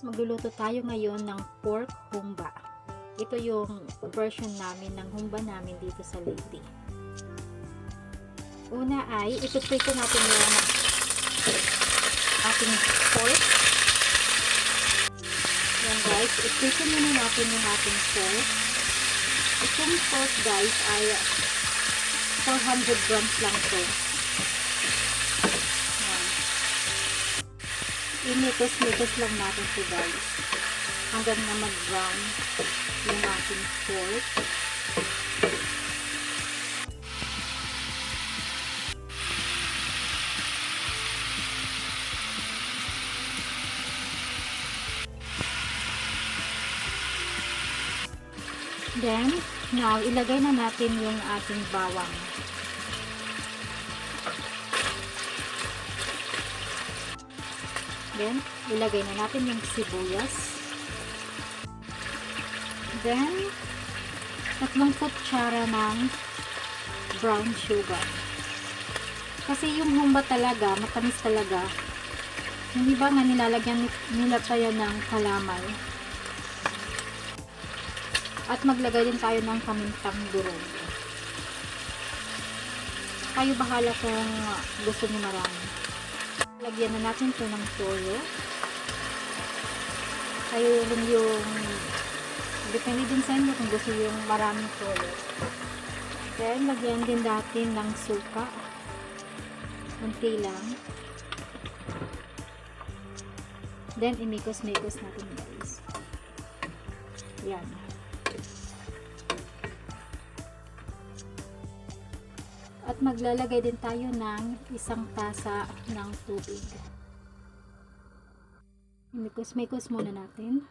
Magluluto tayo ngayon ng pork humba. Ito yung version namin ng humba namin dito sa Leyte. Una ay ipiprito natin yung ating pork. Yan guys, iprito muna natin yung ating pork. Itong pork guys ay 400 grams lang ito. Imitos-mitos lang natin ito guys hanggang na mag-brown yung ating pork. Then, now ilagay na natin yung ating bawang. Then, ilagay na natin yung sibuyas. Then, 3 kutsara ng brown sugar. Kasi yung humba talaga, matamis talaga. Hindi ba nga nilalagyan nila tayo ng kalamay? At maglagay din tayo ng pamintang durog. Kayo bahala kung gusto niyo marami. Lagyan na natin ito ng toyo. Kayo rin yung depende din sa inyo kung gusto yung maraming toyo. Then, lagyan din natin ng suka. Kunti lang. Then, imikos-mikos natin guys. Yan. At maglalagay din tayo ng 1 tasa ng tubig. Imikos-mikos muna natin.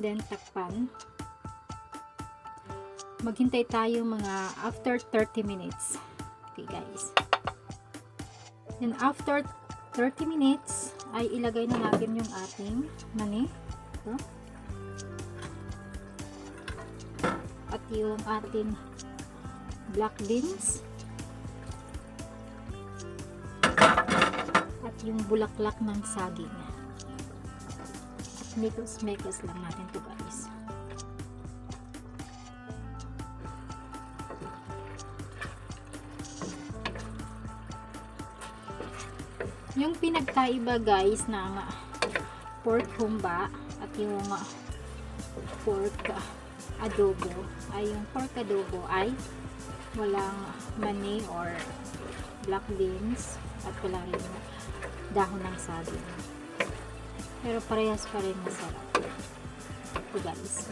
Then takpan. Maghintay tayo mga after 30 minutes. Okay guys. Then after 30 minutes ay ilagay na natin yung ating mani. Ito. At yung ating black beans at yung bulaklak ng saging. Mikos-mikos lang natin to guys. Yung pinagkaiba guys ng pork humba at yung pork adobo ay yung pork adobo ay walang mani or black beans at wala rin dahon ng saging, pero parehas pa rin masarap ito guys.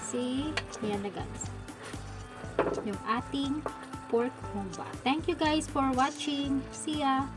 See, yan na guys yung ating pork humba. Thank you guys for watching. See ya.